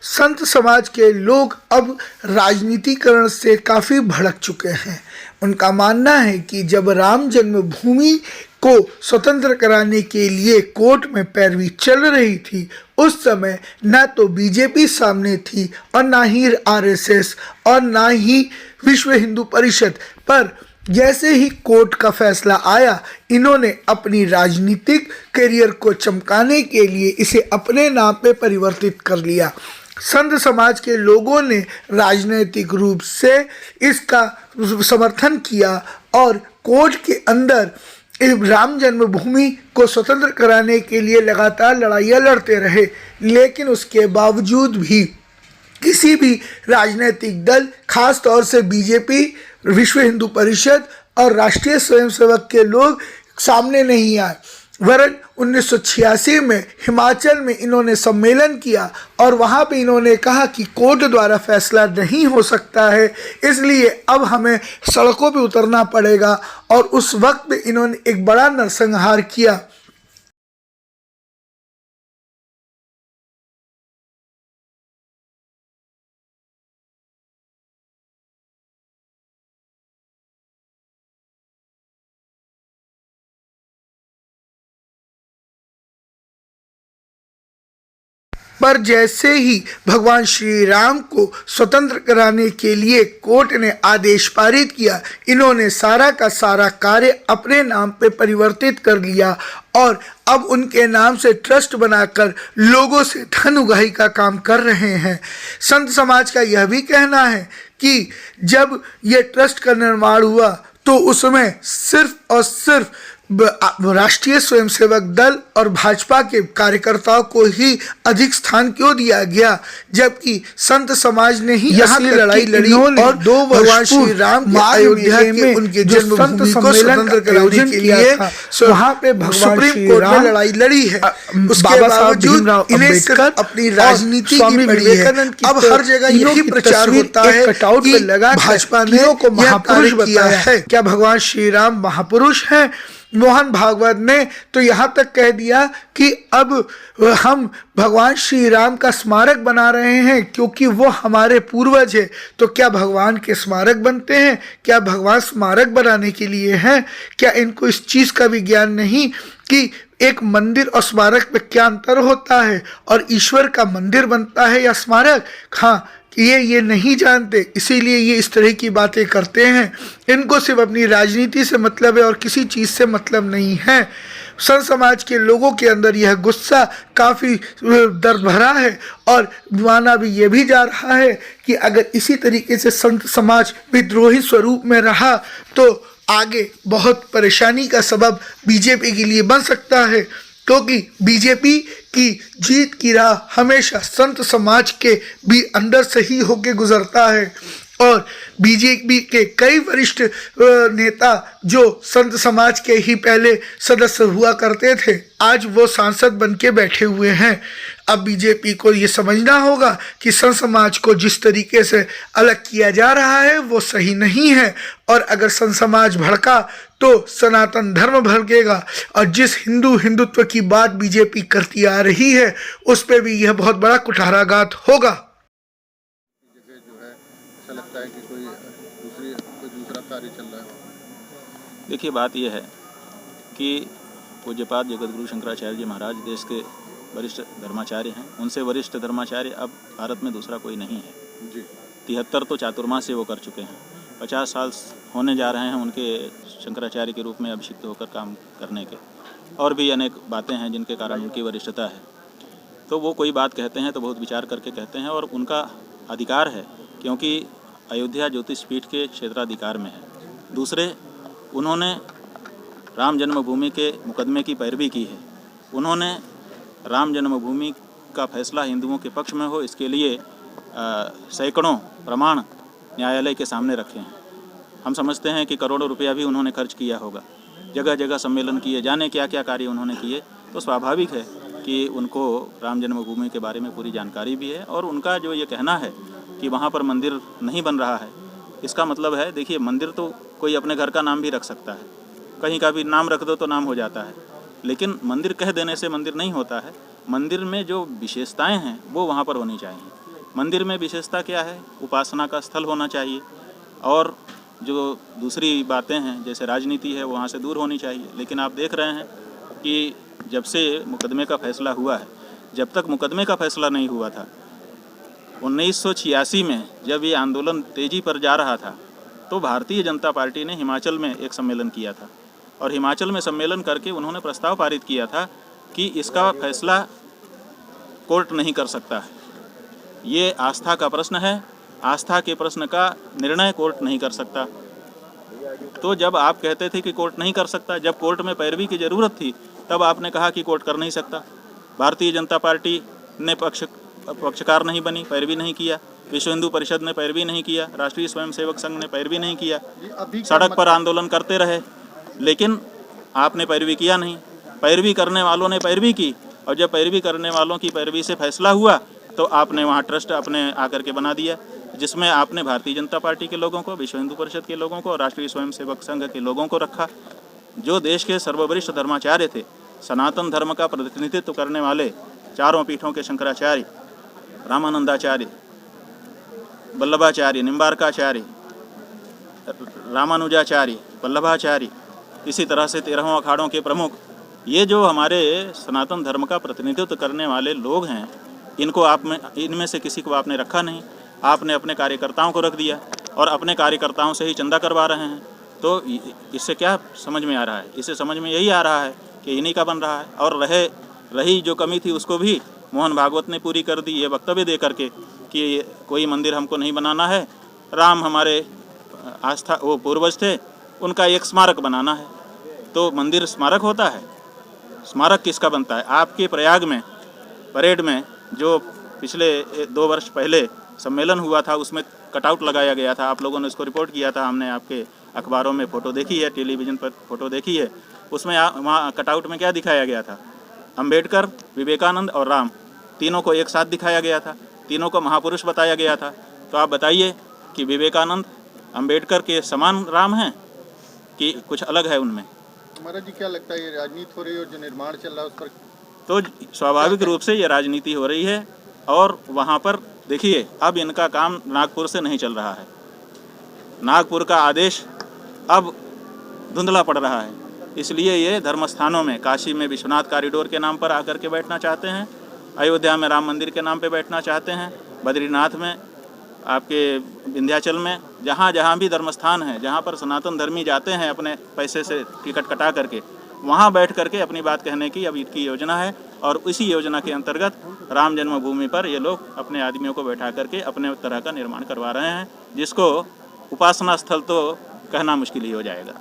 संत समाज के लोग अब राजनीतिकरण से काफ़ी भड़क चुके हैं। उनका मानना है कि जब राम जन्मभूमि को स्वतंत्र कराने के लिए कोर्ट में पैरवी चल रही थी, उस समय न तो बीजेपी सामने थी और ना ही आरएसएस और ना ही विश्व हिंदू परिषद। पर जैसे ही कोर्ट का फैसला आया, इन्होंने अपनी राजनीतिक करियर को चमकाने के लिए इसे अपने नाम पे परिवर्तित कर लिया। संत समाज के लोगों ने राजनीतिक रूप से इसका समर्थन किया और कोर्ट के अंदर राम जन्मभूमि को स्वतंत्र कराने के लिए लगातार लड़ाइयाँ लड़ते रहे। लेकिन उसके बावजूद भी किसी भी राजनीतिक दल, खास तौर से बीजेपी, विश्व हिंदू परिषद और राष्ट्रीय स्वयंसेवक के लोग सामने नहीं आए। वरन 1986 में हिमाचल में इन्होंने सम्मेलन किया और वहाँ पे इन्होंने कहा कि कोर्ट द्वारा फैसला नहीं हो सकता है, इसलिए अब हमें सड़कों पे उतरना पड़ेगा। और उस वक्त इन्होंने एक बड़ा नरसंहार किया। पर जैसे ही भगवान श्री राम को स्वतंत्र कराने के लिए कोर्ट ने आदेश पारित किया, इन्होंने सारा का सारा कार्य अपने नाम पे परिवर्तित कर लिया और अब उनके नाम से ट्रस्ट बनाकर लोगों से धन उगाही का काम कर रहे हैं। संत समाज का यह भी कहना है कि जब ये ट्रस्ट का निर्माण हुआ तो उसमें सिर्फ और सिर्फ राष्ट्रीय स्वयंसेवक दल और भाजपा के कार्यकर्ताओं को ही अधिक स्थान क्यों दिया गया, जबकि संत समाज ने ही यहाँ लड़ाई लड़ी और 2 भगवान श्री राम के अयोध्या में उनके जन्मभूमि को स्वतंत्र कराने के लिए वहाँ पे सुप्रीम कोर्ट में लड़ाई लड़ी है। उसके बावजूद इन्हें सिर्फ अपनी राजनीति की पड़ी है। अब हर जगह यही प्रचार होता है कि भाजपा ने यह कार्य किया है। क्या भगवान श्री राम महापुरुष हैं? मोहन भागवत ने तो यहाँ तक कह दिया कि अब हम भगवान श्री राम का स्मारक बना रहे हैं क्योंकि वो हमारे पूर्वज है। तो क्या भगवान के स्मारक बनते हैं? क्या भगवान स्मारक बनाने के लिए हैं? क्या इनको इस चीज़ का भी ज्ञान नहीं कि एक मंदिर और स्मारक में क्या अंतर होता है और ईश्वर का मंदिर बनता है या स्मारक? हाँ, ये नहीं जानते, इसीलिए ये इस तरह की बातें करते हैं। इनको सिर्फ अपनी राजनीति से मतलब है और किसी चीज़ से मतलब नहीं है। संत समाज के लोगों के अंदर यह गुस्सा काफ़ी दर्द भरा है और माना भी ये भी जा रहा है कि अगर इसी तरीके से संत समाज विद्रोही स्वरूप में रहा तो आगे बहुत परेशानी का सबब बीजेपी के लिए बन सकता है, क्योंकि बीजेपी की जीत की राह हमेशा संत समाज के भी अंदर से ही होके गुजरता है। और बीजेपी के कई वरिष्ठ नेता जो संत समाज के ही पहले सदस्य हुआ करते थे, आज वो सांसद बन के बैठे हुए हैं। अब बीजेपी को ये समझना होगा कि संत समाज को जिस तरीके से अलग किया जा रहा है वो सही नहीं है, और अगर संत समाज भड़का तो सनातन धर्म भड़केगा। और जिस हिंदुत्व की बात बीजेपी करती आ रही है उस पर भी यह बहुत बड़ा कुठाराघात होगा। लगता है कि कोई दूसरा कार्य चल रहा है। देखिए, बात यह है कि पूज्यपाद जगतगुरु शंकराचार्य जी महाराज देश के वरिष्ठ धर्माचार्य हैं। उनसे वरिष्ठ धर्माचार्य अब भारत में दूसरा कोई नहीं है जी। 73 तो चातुर्मास से वो कर चुके हैं। 50 साल होने जा रहे हैं उनके शंकराचार्य के रूप में अभिषिक्त होकर काम करने के। और भी अनेक बातें हैं जिनके कारण उनकी वरिष्ठता है। तो वो कोई बात कहते हैं तो बहुत विचार करके कहते हैं और उनका अधिकार है, क्योंकि अयोध्या ज्योतिष पीठ के क्षेत्राधिकार में है। दूसरे, उन्होंने राम जन्मभूमि के मुकदमे की पैरवी की है। उन्होंने राम जन्मभूमि का फैसला हिंदुओं के पक्ष में हो, इसके लिए सैकड़ों प्रमाण न्यायालय के सामने रखे हैं। हम समझते हैं कि करोड़ों रुपया भी उन्होंने खर्च किया होगा, जगह जगह सम्मेलन किए, जाने क्या क्या कार्य उन्होंने किए। तो स्वाभाविक है कि उनको राम जन्मभूमि के बारे में पूरी जानकारी भी है। और उनका जो ये कहना है कि वहाँ पर मंदिर नहीं बन रहा है, इसका मतलब है, देखिए, मंदिर तो कोई अपने घर का नाम भी रख सकता है, कहीं का भी नाम रख दो तो नाम हो जाता है, लेकिन मंदिर कह देने से मंदिर नहीं होता है। मंदिर में जो विशेषताएं हैं वो वहाँ पर होनी चाहिए। मंदिर में विशेषता क्या है? उपासना का स्थल होना चाहिए और जो दूसरी बातें हैं जैसे राजनीति है वहाँ से दूर होनी चाहिए। लेकिन आप देख रहे हैं कि जब से मुकदमे का फैसला हुआ है, जब तक मुकदमे का फैसला नहीं हुआ था 1986 में जब ये आंदोलन तेज़ी पर जा रहा था तो भारतीय जनता पार्टी ने हिमाचल में एक सम्मेलन किया था और हिमाचल में सम्मेलन करके उन्होंने प्रस्ताव पारित किया था कि इसका फैसला कोर्ट नहीं कर सकता है। ये आस्था का प्रश्न है, आस्था के प्रश्न का निर्णय कोर्ट नहीं कर सकता। तो जब आप कहते थे कि कोर्ट नहीं कर सकता, जब कोर्ट में पैरवी की ज़रूरत थी तब आपने कहा कि कोर्ट कर नहीं सकता। भारतीय जनता पार्टी ने पक्षकार नहीं बनी, पैरवी नहीं किया, विश्व हिंदू परिषद ने पैरवी नहीं किया, राष्ट्रीय स्वयंसेवक संघ ने पैरवी नहीं किया, सड़क पर आंदोलन करते रहे, लेकिन आपने पैरवी किया नहीं। पैरवी करने वालों ने पैरवी की और जब पैरवी करने वालों की पैरवी से फैसला हुआ तो आपने वहाँ ट्रस्ट अपने आकर के बना दिया, जिसमें आपने भारतीय जनता पार्टी के लोगों को, विश्व हिंदू परिषद के लोगों को और राष्ट्रीय स्वयंसेवक संघ के लोगों को रखा। जो देश के सर्ववरिष्ठ धर्माचार्य थे, सनातन धर्म का प्रतिनिधित्व करने वाले चारों पीठों के शंकराचार्य, रामानंदाचार्य, वल्लभाचार्य, निम्बारकाचार्य, रामानुजाचार्य, वल्लभाचार्य, इसी तरह से 13 अखाड़ों के प्रमुख, ये जो हमारे सनातन धर्म का प्रतिनिधित्व करने वाले लोग हैं, इनको इनमें से किसी को आपने रखा नहीं। आपने अपने कार्यकर्ताओं को रख दिया और अपने कार्यकर्ताओं से ही चंदा करवा रहे हैं। तो इससे क्या समझ में आ रहा है? इससे समझ में यही आ रहा है कि इन्हीं का बन रहा है। और रही जो कमी थी उसको भी मोहन भागवत ने पूरी कर दी, ये वक्तव्य दे करके कि कोई मंदिर हमको नहीं बनाना है, राम हमारे आस्था वो पूर्वज थे, उनका एक स्मारक बनाना है। तो मंदिर स्मारक होता है? स्मारक किसका बनता है? आपके प्रयाग में परेड में जो पिछले 2 वर्ष पहले सम्मेलन हुआ था उसमें कटआउट लगाया गया था, आप लोगों ने उसको रिपोर्ट किया था, हमने आपके अखबारों में फ़ोटो देखी है, टेलीविज़न पर फ़ोटो देखी है। उसमें वहाँ कटआउट में क्या दिखाया गया था? अंबेडकर, विवेकानंद और राम, तीनों को एक साथ दिखाया गया था, तीनों को महापुरुष बताया गया था। तो आप बताइए कि विवेकानंद अंबेडकर के समान राम हैं कि कुछ अलग है उनमें? महाराज जी क्या लगता है ये राजनीति हो रही है और जो निर्माण चल रहा है उस पर? तो स्वाभाविक रूप से ये राजनीति हो रही है और वहाँ पर देखिए अब इनका काम नागपुर से नहीं चल रहा है। नागपुर का आदेश अब धुंधला पड़ रहा है, इसलिए ये धर्म स्थानों में, काशी में विश्वनाथ कॉरिडोर के नाम पर आकर के बैठना चाहते हैं, अयोध्या में राम मंदिर के नाम पे बैठना चाहते हैं, बद्रीनाथ में, आपके विंध्याचल में, जहाँ जहाँ भी धर्म स्थान है, जहाँ पर सनातन धर्मी जाते हैं अपने पैसे से टिकट कटा करके, वहाँ बैठ करके अपनी बात कहने की अब इनकी योजना है। और इसी योजना के अंतर्गत राम जन्मभूमि पर ये लोग अपने आदमियों को बैठा करके अपने तरह का निर्माण करवा रहे हैं, जिसको उपासना स्थल तो कहना मुश्किल ही हो जाएगा।